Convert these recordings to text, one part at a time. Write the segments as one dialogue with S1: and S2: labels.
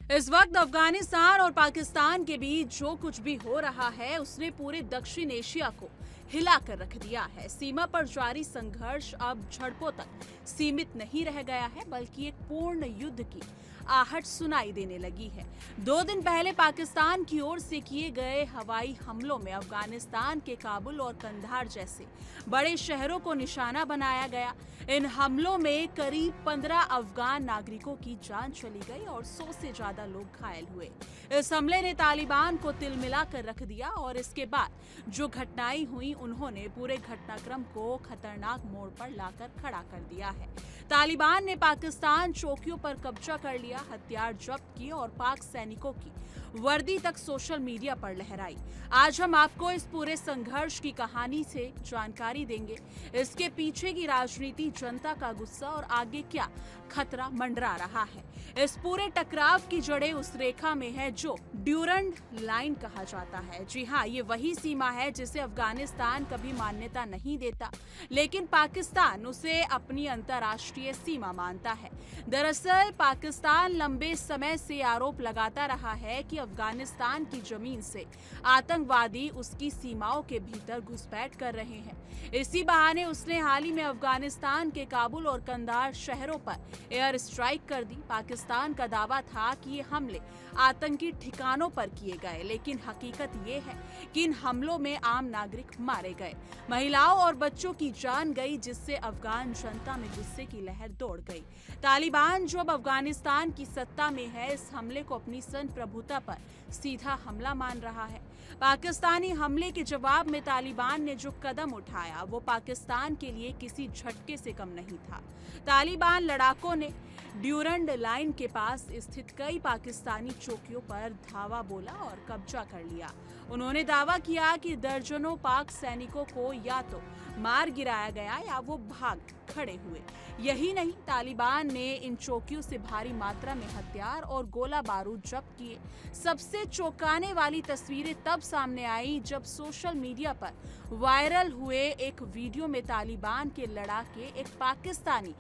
S1: इस वक्त अफगानिस्तान और पाकिस्तान के बीच जो कुछ भी हो रहा है उसने पूरे दक्षिण एशिया को हिला कर रख दिया है। सीमा पर जारी संघर्ष अब झड़पों तक सीमित नहीं रह गया है, बल्कि एक पूर्ण युद्ध की आहट सुनाई देने लगी है। 2 दिन पहले पाकिस्तान की ओर से किए गए हवाई हमलों में अफगानिस्तान के काबुल और कंधार जैसे बड़े शहरों को निशाना बनाया गया। इन हमलों में करीब 15 अफगान नागरिकों की जान चली गई और 100 से ज्यादा लोग घायल हुए। इस हमले ने तालिबान को तिलमिला कर रख दिया और इसके बाद जो घटनाएं हुई उन्होंने पूरे घटनाक्रम को खतरनाक मोड़ पर लाकर खड़ा कर दिया है। तालिबान ने पाकिस्तान चौकियों पर कब्जा कर लिया, हथियार जब्त किए और पाक सैनिकों की वर्दी तक सोशल मीडिया पर लहराई। आज हम आपको इस पूरे संघर्ष की कहानी से जानकारी देंगे, इसके पीछे की राजनीति, जनता का गुस्सा और आगे क्या खतरा मंडरा रहा है। इस पूरे टकराव की जड़ें उस रेखा में है जो ड्यूरंड लाइन कहा जाता है। जी हाँ, ये वही सीमा है जिसे अफगानिस्तान कभी मान्यता नहीं देता, लेकिन पाकिस्तान उसे अपनी अंतर्राष्ट्रीय सीमा मानता है। दरअसल पाकिस्तान लंबे समय से आरोप लगाता रहा है कि अफगानिस्तान की जमीन से आतंकवादी उसकी सीमाओं के भीतर घुसपैठ कर रहे हैं। इसी बहाने उसने हाल ही में अफगानिस्तान के काबुल और कंधार शहरों पर एयर स्ट्राइक कर दी। पाकिस्तान का दावा था कि ये हमले आतंकी ठिकानों पर किए गए, लेकिन हकीकत ये है कि इन हमलों में आम नागरिक मारे गए, महिलाओं और बच्चों की जान गई, जिससे अफगान जनता में गुस्से की लहर दौड़ गई। तालिबान जो अब अफगानिस्तान की सत्ता में है, इस हमले को अपनी संप्रभुता पर सीधा हमला मान रहा है। पाकिस्तानी हमले के जवाब में तालिबान ने जो कदम उठाया वो पाकिस्तान के लिए किसी झटके से कम नहीं था। तालिबान लड़ाकों ने ड्यूरंड लाइन के पास स्थित कई पाकिस्तानी चौकियों पर धावा बोला और कब्जा कर लिया। उन्होंने दावा किया कि दर्जनों पाक सैनिकों को या तो मार गिराया गया या वो भाग खड़े हुए। यही नहीं, तालिबान ने इन चौकियों से भारी मात्रा में हथियार और गोला बारूद जब्त किए। सबसे चौंकाने वाली तस्वीरें तब सामने आई जब सोशल मीडिया पर वायरल हुए एक वीडियो में तालिबान के लड़ाके एक पाकिस्तानी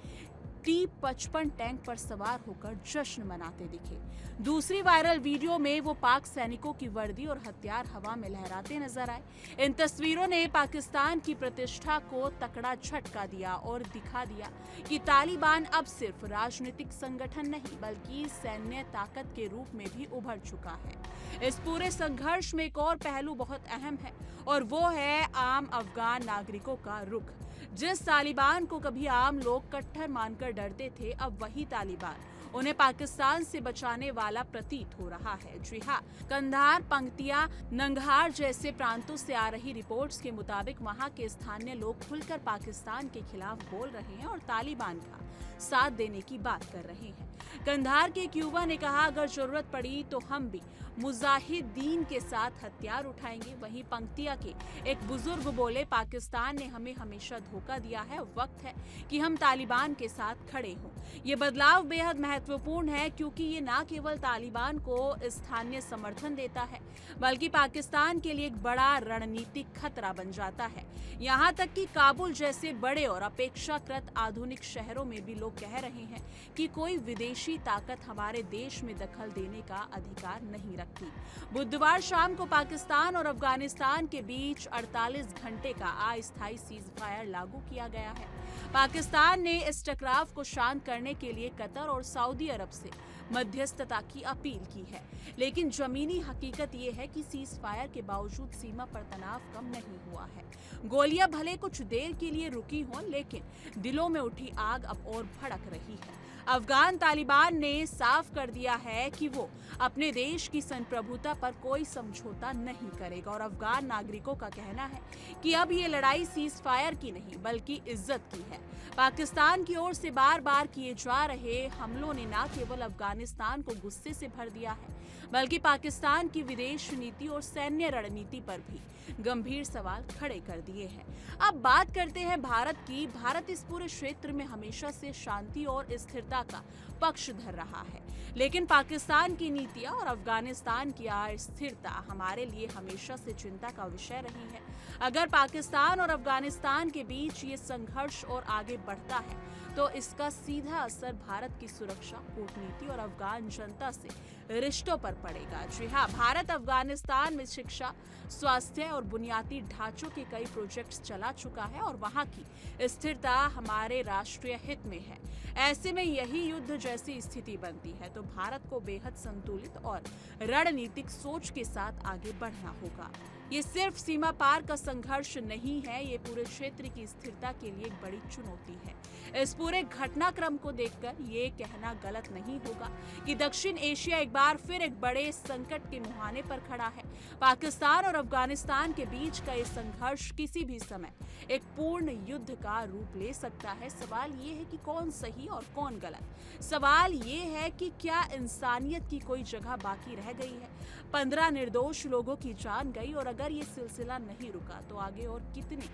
S1: T-55 टैंक पर सवार होकर जश्न मनाते दिखे। दूसरी वायरल वीडियो में वो पाक सैनिकों की वर्दी और हथियार हवा में लहराते नजर आए। इन तस्वीरों ने पाकिस्तान की प्रतिष्ठा को तकड़ा झटका दिया और दिखा दिया कि तालिबान अब सिर्फ राजनीतिक संगठन नहीं बल्कि सैन्य ताकत के रूप में भी उभर चुका है। इस पूरे संघर्ष में एक और पहलू बहुत अहम है और वो है आम अफगान नागरिकों का रुख। जिस तालिबान को कभी आम लोग कट्टर मानकर डरते थे, अब वही तालिबान उन्हें पाकिस्तान से बचाने वाला प्रतीत हो रहा है। जी हाँ, कंधार, पंक्तिया, नंगहार जैसे प्रांतों से आ रही रिपोर्ट्स के मुताबिक वहां के स्थानीय लोग खुलकर पाकिस्तान के खिलाफ बोल रहे हैं और तालिबान का साथ देने की बात कर रहे हैं। कंधार के एक युवा ने कहा, अगर जरूरत पड़ी तो हम भी मुजाहिदीन के साथ हथियार उठाएंगे। वहीं पंक्तिया के एक बुजुर्ग बोले, पाकिस्तान ने हमें हमेशा धोखा दिया है, वक्त है कि हम तालिबान के साथ खड़े हों। ये बदलाव बेहद महत्वपूर्ण है क्योंकि ये न केवल तालिबान को स्थानीय समर्थन देता है बल्कि पाकिस्तान के लिए एक बड़ा रणनीतिक खतरा बन जाता है। यहाँ तक कि काबुल जैसे बड़े और अपेक्षाकृत आधुनिक शहरों में भी लोग कह रहे हैं कि कोई विदेशी ताकत हमारे देश में दखल देने का अधिकार नहीं रखती। बुधवार शाम को पाकिस्तान और अफगानिस्तान के बीच 48 घंटे का अस्थायी सीज फायर लागू किया गया है। पाकिस्तान ने इस टकराव को शांत करने के लिए कतर और सऊदी अरब से मध्यस्थता की अपील की है, लेकिन जमीनी हकीकत ये है कि सीज फायर के बावजूद सीमा पर तनाव कम नहीं हुआ है। गोलियां भले कुछ देर के लिए रुकी हों, लेकिन दिलों में उठी आग अब और भड़क रही है। अफगान तालिबान ने साफ कर दिया है कि वो अपने देश की संप्रभुता पर कोई समझौता नहीं करेगा और अफगान नागरिकों का कहना है कि अब ये लड़ाई सीज फायर की नहीं बल्कि इज्जत की है। पाकिस्तान की ओर से बार बार किए जा रहे हमलों ने न केवल अफगानिस्तान को गुस्से से भर दिया है बल्कि पाकिस्तान की विदेश नीति और सैन्य रणनीति पर भी गंभीर सवाल खड़े कर दिए हैं। अब बात करते हैं भारत की। भारत इस पूरे क्षेत्र में हमेशा से शांति और स्थिरता का पक्ष धर रहा है, लेकिन पाकिस्तान की नीतियां और अफगानिस्तान की अस्थिरता हमारे लिए हमेशा से चिंता का विषय रही है। अगर पाकिस्तान और अफगानिस्तान के बीच ये संघर्ष और आगे बढ़ता है तो इसका सीधा असर भारत की सुरक्षा, कूटनीति और अफगान जनता से रिश्तों पर पड़ेगा। जी हाँ, भारत अफगानिस्तान में शिक्षा, स्वास्थ्य और बुनियादी ढांचों के कई प्रोजेक्ट्स चला चुका है और वहां की स्थिरता हमारे राष्ट्रीय हित में है। ऐसे में यही युद्ध जैसी स्थिति बनती है तो भारत को बेहद संतुलित और रणनीतिक सोच के साथ आगे बढ़ना होगा। ये सिर्फ सीमा पार का संघर्ष नहीं है, ये पूरे क्षेत्र की स्थिरता के लिए एक बड़ी चुनौती है। इस पूरे घटनाक्रम को देखकर ये कहना गलत नहीं होगा कि दक्षिण एशिया एक बार फिर एक बड़े संकट के मुहाने पर खड़ा है। पाकिस्तान और अफगानिस्तान के बीच का ये संघर्ष किसी भी समय एक पूर्ण युद्ध का रूप ले सकता है। सवाल ये है कि कौन सही और कौन गलत। सवाल ये है कि क्या इंसानियत की कोई जगह बाकी रह गई है। 15 निर्दोष लोगों की जान गई और अगर ये सिलसिला नहीं रुका तो आगे और कितनी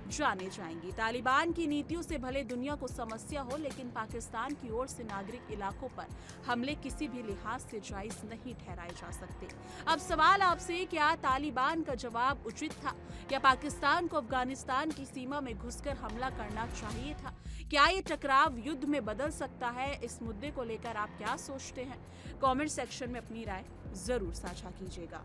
S1: जाने जाएंगी। तालिबान की नीतियों से भले दुनिया को समस्या हो, लेकिन पाकिस्तान की ओर से नागरिक इलाकों पर हमले किसी भी लिहाज से जायज नहीं ठहराए जा सकते। अब सवाल आपसे, क्या तालिबान का जवाब उचित था? क्या पाकिस्तान को अफगानिस्तान की सीमा में घुसकर हमला करना चाहिए था? क्या ये टकराव युद्ध में बदल सकता है? इस मुद्दे को लेकर आप क्या सोचते हैं? कमेंट सेक्शन में अपनी राय जरूर साझा कीजिएगा।